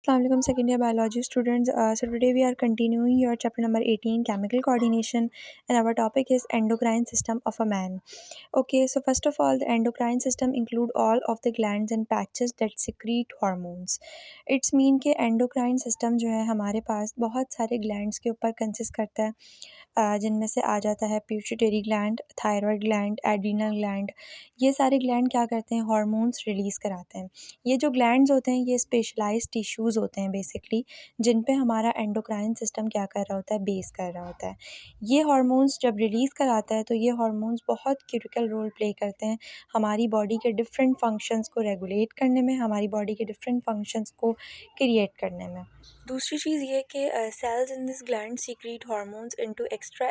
Assalamualaikum second year biology students. So today we are continuing your chapter number 18 chemical coordination, and our topic is endocrine system of a man. Okay, so first of all, the endocrine system include all of the glands and patches that secrete hormones. It's mean कि endocrine system जो है हमारे पास बहुत सारे glands के ऊपर consist करता है, जिनमें से आ जाता है pituitary gland, thyroid gland, adrenal gland. ये सारे gland क्या करते हैं, hormones release कराते हैं. ये जो ग्लैंड्स होते हैं ये स्पेशलाइज्ड टिश्यूज़ होते हैं बेसिकली, जिन पे हमारा एंडोक्राइन सिस्टम क्या कर रहा होता है, बेस कर रहा होता है. ये हार्मोन्स जब रिलीज़ कराता है तो ये हार्मोन्स बहुत क्रिटिकल रोल प्ले करते हैं हमारी बॉडी के डिफरेंट फंक्शंस को रेगुलेट करने में, हमारी बॉडी के डिफरेंट फंक्शंस को क्रिएट करने में. दूसरी चीज़ ये कि cells in this gland secrete hormones into extra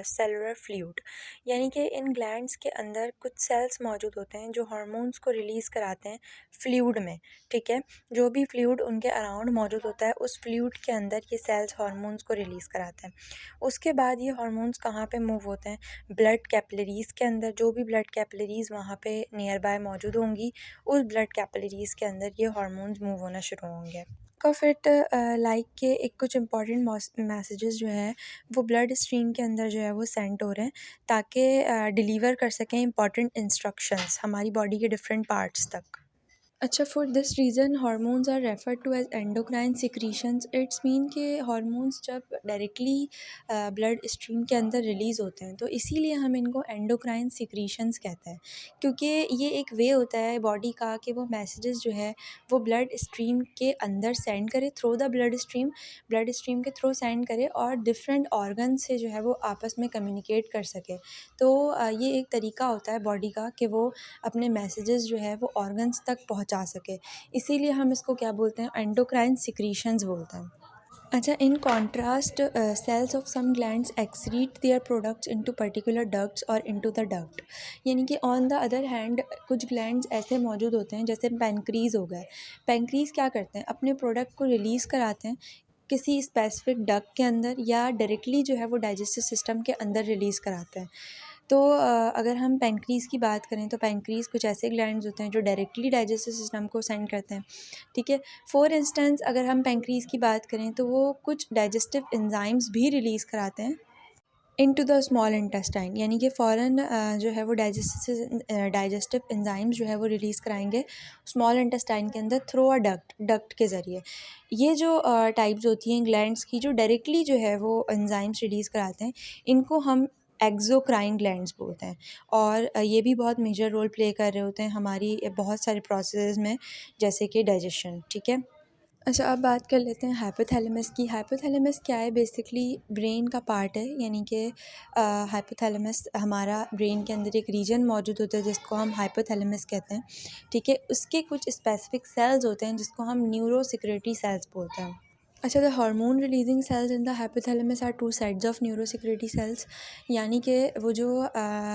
cellular fluid, यानी कि इन ग्लैंड्स के अंदर कुछ सेल्स मौजूद होते हैं जो हार्मोन्स को रिलीज़ कराते हैं फ्लूइड में. ठीक है, जो भी फ्लूइड उनके अराउंड मौजूद होता है उस फ्लूइड के अंदर ये सेल्स हार्मोन्स को रिलीज़ कराते हैं. उसके बाद ये हार्मोन्स कहाँ पे मूव होते हैं, ब्लड कैपिलरीज़ के अंदर. जो भी ब्लड कैपिलरीज़ वहाँ पे नियर बाय मौजूद होंगी, उस ब्लड कैपिलरीज़ के अंदर ये हार्मोन्स मूव होना शुरू होंगे. ऑफ इट लाइक के एक कुछ इंपॉर्टेंट मैसेजेस जो है वो ब्लड स्ट्रीम के अंदर जो है वो सेंड हो रहे हैं ताकि डिलीवर कर सकें इंपॉर्टेंट इंस्ट्रक्शंस हमारी बॉडी के डिफरेंट पार्ट्स तक. अच्छा, for this reason hormones are refer to as endocrine secretions. It's mean कि हार्मोन्स जब डायरेक्टली ब्लड स्ट्रीम के अंदर रिलीज़ होते हैं तो इसीलिए हम इनको एंडोक्राइन सिक्रीशंस कहते हैं, क्योंकि ये एक वे होता है बॉडी का कि वो मैसेजेस जो है वो ब्लड स्ट्रीम के अंदर सेंड करे थ्रू द ब्लड स्ट्रीम के थ्रू सेंड करे और डिफरेंट ऑर्गन से जो है वो आपस में कम्युनिकेट कर सके. तो ये एक तरीका होता है बॉडी का कि वो अपने मैसेजेस जो है वो ऑर्गन्स तक पहुंचा सके. इसीलिए हम इसको क्या बोलते हैं, एंडोक्राइन सिक्रीशंस बोलते हैं. अच्छा, in contrast cells of some glands excrete their products into particular ducts और इनटू द डक्ट, यानी कि ऑन द अदर हैंड कुछ ग्लैंड्स ऐसे मौजूद होते हैं जैसे पेनक्रीज हो गए. पेनक्रीज क्या करते हैं, अपने प्रोडक्ट को रिलीज़ कराते हैं किसी स्पेसिफिक डक्ट के अंदर या डायरेक्टली जो है वो डाइजेस्टिव सिस्टम के अंदर रिलीज़ कराते हैं. तो अगर हम पेनक्रीज़ की बात करें तो पेनक्रीज़ कुछ ऐसे ग्लैंड्स होते हैं जो डायरेक्टली डाइजेस्टिव सिस्टम को सेंड करते हैं. ठीक है, फॉर इंस्टेंस अगर हम पेनक्रीज़ की बात करें तो वो कुछ डाइजेस्टिव एंजाइम्स भी रिलीज़ कराते हैं इनटू द स्मॉल इंटेस्टाइन, यानी कि फ़ौरन जो है वो डाइजेस्टिव एंजाइम्स जो है वो रिलीज़ कराएंगे स्मॉल इंटेस्टाइन के अंदर थ्रू अ डक्ट के ज़रिए. ये जो टाइप्स होती हैं ग्लैंड्स की जो डायरेक्टली जो है वो एंजाइम्स रिलीज़ कराते हैं, इनको हम एक्सोक्राइन ग्लैंड्स बोलते हैं. और ये भी बहुत मेजर रोल प्ले कर रहे होते हैं हमारी बहुत सारे प्रोसेस में, जैसे कि डाइजेशन. ठीक है. अच्छा, अब बात कर लेते हैं हाइपोथैलेमस की. हाइपोथैलेमस क्या है, बेसिकली ब्रेन का पार्ट है, यानी कि हाइपोथैलेमस हमारा ब्रेन के अंदर एक रीजन मौजूद होता है जिसको हम हाइपोथैलेमस कहते हैं. ठीक है, उसके कुछ स्पेसिफिक सेल्स होते हैं जिसको हम न्यूरो सिक्रेटरी सेल्स बोलते हैं. अच्छा, the hormone releasing cells in the hypothalamus are two sides of neurosecretory cells, यानी कि वो जो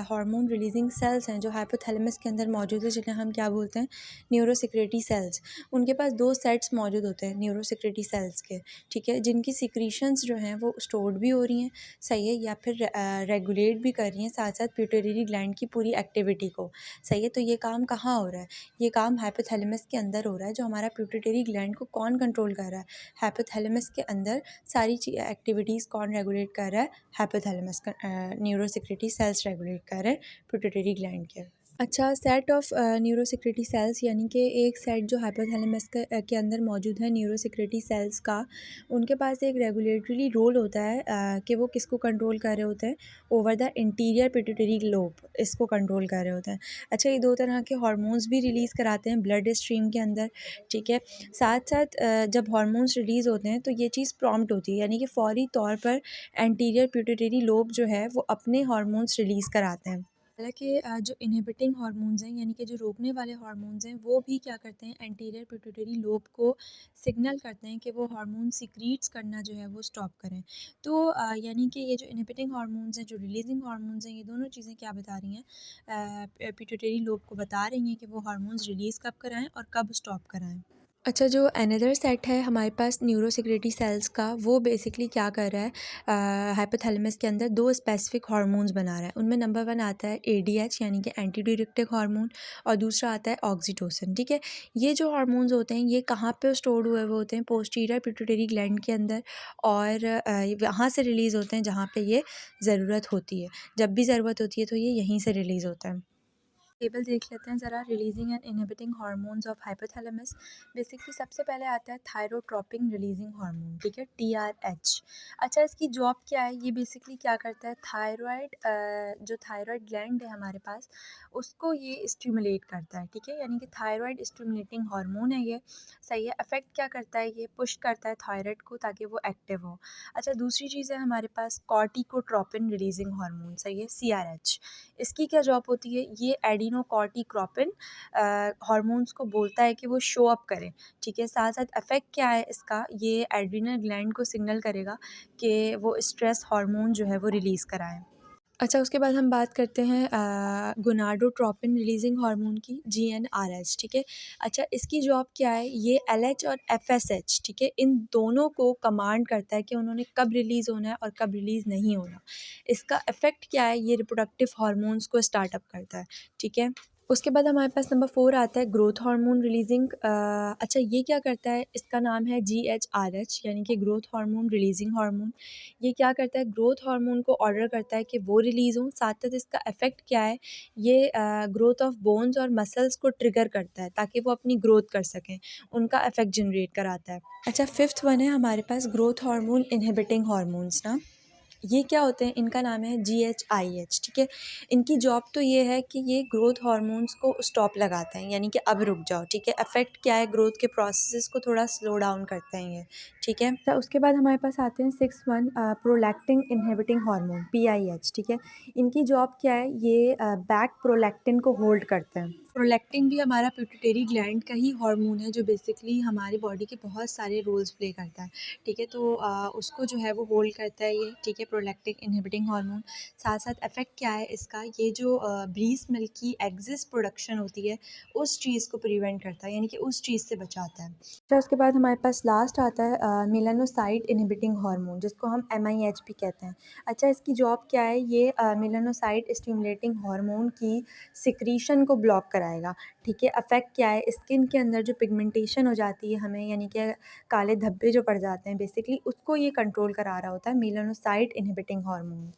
हार्मोन रिलीजिंग सेल्स हैं जो हाइपोथैलेमस के अंदर मौजूद है जिन्हें हम क्या बोलते हैं, न्यूरोसिक्रेटरी सेल्स. उनके पास दो सेट्स मौजूद होते हैं न्यूरोसिक्रेटरी सेल्स के. ठीक है, जिनकी सिक्रीशंस जो हैं वो स्टोर्ड भी हो रही हैं, सही है, या फिर रेगुलेट भी कर रही हैं साथ साथ प्यूटरी ग्लैंड की पूरी एक्टिविटी को. सही है, तो ये काम कहाँ हो रहा है, ये काम हाइपोथैलेमस के अंदर हो रहा है. जो हमारा प्यूटरी ग्लैंड को कौन कंट्रोल कर रहा है, हाइपोथैलेमस के अंदर सारी एक्टिविटीज़ कौन रेगुलेट कर रहा है, हाइपोथैलेमस का न्यूरोसिक्रेटरी सेल्स रेगुलेट कर रहे हैं पिट्यूटरी ग्लैंड के. अच्छा, सेट ऑफ न्यूरोसिक्रेटरी सेल्स, यानी कि एक सेट जो हाइपोथैलेमस के अंदर मौजूद है न्यूरोसिक्रेटरी सेल्स का, उनके पास एक रेगुलेटरी रोल होता है कि वो किसको कंट्रोल कर रहे होते हैं, over the interior pituitary lobe, इसको कंट्रोल कर रहे होते हैं. अच्छा, ये दो तरह के हार्मोन्स भी रिलीज़ कराते हैं ब्लड स्ट्रीम के अंदर. ठीक है, साथ साथ जब हार्मोन्स रिलीज़ होते हैं तो ये चीज़ प्रॉम्प्ट होती है, यानी कि फ़ौरी तौर पर एंटीरियर पिट्यूटरी लोब जो है वो अपने हार्मोन्स रिलीज़ कराते हैं. हालाँकि जो इनहिबिटिंग हार्मोन्स हैं, यानी कि जो रोकने वाले हार्मोन्स हैं, वो भी क्या करते हैं, एंटीरियर पिट्यूटरी लोब को सिग्नल करते हैं कि वो हार्मोन सिक्रीट्स करना जो है वो स्टॉप करें. तो यानी कि ये जो इनहिबिटिंग हार्मोन्स हैं, जो रिलीजिंग हार्मोन्स हैं, ये दोनों चीज़ें क्या बता रही हैं, पिट्यूटरी लोब को बता रही हैं कि वो हार्मोन्स रिलीज़ कब कराएँ और कब स्टॉप कराएँ. अच्छा, जो अनदर सेट है हमारे पास न्यूरोसिक्रेटरी सेल्स का, वो बेसिकली क्या कर रहा है, हाइपोथैलेमस के अंदर दो स्पेसिफिक हार्मोन्स बना रहा है। उनमें नंबर 1 आता है एडीएच यानी कि एंटी डायरेक्टिक हार्मोन, और दूसरा आता है ऑक्सीटोसिन। ठीक है, ये जो हार्मोन्स होते हैं ये कहाँ पे स्टोर्ड हुए हुए होते हैं? पोस्टीरियर पिट्यूटरी ग्लैंड के अंदर, और वहाँ से रिलीज़ होते हैं जहाँ पे ये ज़रूरत होती है। जब भी ज़रूरत होती है तो ये यहीं से रिलीज़ होता है। टेबल देख लेते हैं ज़रा, releasing and inhibiting hormones of hypothalamus. Basically सबसे पहले आता है थायरोट्रोपिन रिलीजिंग हार्मोन, ठीक है, टीआरएच। अच्छा, इसकी जॉब क्या है? ये बेसिकली क्या करता है, थायराइड, जो थायराइड ग्लैंड है हमारे पास, उसको ये स्टिमुलेट करता है। ठीक है, यानी कि थायराइड स्टिमुलेटिंग हार्मोन है ये। सही है, अफेक्ट क्या करता है, ये पुश करता है थायराइड को ताकि वो एक्टिव हो। अच्छा, दूसरी चीज़ है हमारे पास कॉर्टिकोट्रोपिन रिलीजिंग हार्मोन, सही है, सीआरएच। इसकी क्या जॉब होती है, ये एडिनोकॉर्टिकोट्रोपिन हार्मोन्स को बोलता है कि वो शो अप करें। ठीक है, साथ साथ इफेक्ट क्या है इसका, ये एड्रिनल ग्लैंड को सिग्नल करेगा कि वो स्ट्रेस हार्मोन जो है वो रिलीज़ कराएं। अच्छा, उसके बाद हम बात करते हैं गोनाडोट्रोपिन रिलीजिंग हार्मोन की, जीएनआरएच। ठीक है, अच्छा, इसकी जॉब क्या है, ये एलएच और एफएसएच, ठीक है, इन दोनों को कमांड करता है कि उन्होंने कब रिलीज़ होना है और कब रिलीज़ नहीं होना। इसका इफ़ेक्ट क्या है, ये रिप्रोडक्टिव हार्मोन्स को स्टार्ट अप करता है। ठीक है, उसके बाद हमारे पास नंबर 4 आता है ग्रोथ हार्मोन रिलीजिंग। अच्छा, ये क्या करता है, इसका नाम है जीएचआरएच यानी कि ग्रोथ हार्मोन रिलीजिंग हार्मोन। ये क्या करता है, ग्रोथ हार्मोन को ऑर्डर करता है कि वो रिलीज़ हों। साथ साथ इसका इफ़ेक्ट क्या है, ये ग्रोथ ऑफ बोन्स और मसल्स को ट्रिगर करता है ताकि वो अपनी ग्रोथ कर सकें, उनका इफ़ेक्ट जनरेट कराता है। अच्छा, फिफ्थ वन है हमारे पास ग्रोथ हार्मोन इनहिबिटिंग हार्मोन्स ना। ये क्या होते हैं, इनका नाम है जीएचआईएच। ठीक है, इनकी जॉब तो ये है कि ये ग्रोथ हार्मोन्स को स्टॉप लगाते हैं, यानी कि अब रुक जाओ। ठीक है, अफेक्ट क्या है, ग्रोथ के प्रोसेसेस को थोड़ा स्लो डाउन करते हैं ये। ठीक है, तो उसके बाद हमारे पास आते हैं 6 one, prolactin inhibiting hormone, PIH. ठीक है, इनकी जॉब क्या है, ये बैक प्रोलैक्टिन को होल्ड करते हैं। प्रोलैक्टिन भी हमारा पिट्यूटरी ग्लैंड का ही हार्मोन है जो बेसिकली हमारी बॉडी के बहुत सारे रोल्स प्ले करता है। ठीक है, तो उसको जो है वो होल्ड करता है ये। ठीक है, प्रोलैक्टिन इनहिबिटिंग हार्मोन। साथ साथ इफ़ेक्ट क्या है इसका, ये जो ब्रीस्ट मिल्क की एग्जिस प्रोडक्शन होती है उस चीज़ को प्रिवेंट करता है, यानी कि उस चीज़ से बचाता है। अच्छा, उसके बाद हमारे पास लास्ट आता है मेलानोसाइट इनहिबिटिंग हार्मोन, जिसको हम एमआईएच भी कहते हैं। अच्छा, इसकी जॉब क्या है, ये मेलानोसाइट स्टिमुलेटिंग हार्मोन की सिक्रीशन को ब्लॉक कराएगा। ठीक है, अफेक्ट क्या है, स्किन के अंदर जो पिगमेंटेशन हो जाती है हमें, यानी कि काले धब्बे जो पड़ जाते हैं बेसिकली, उसको ये कंट्रोल करा रहा होता है मेलानोसाइट इनहिबिटिंग हार्मोन।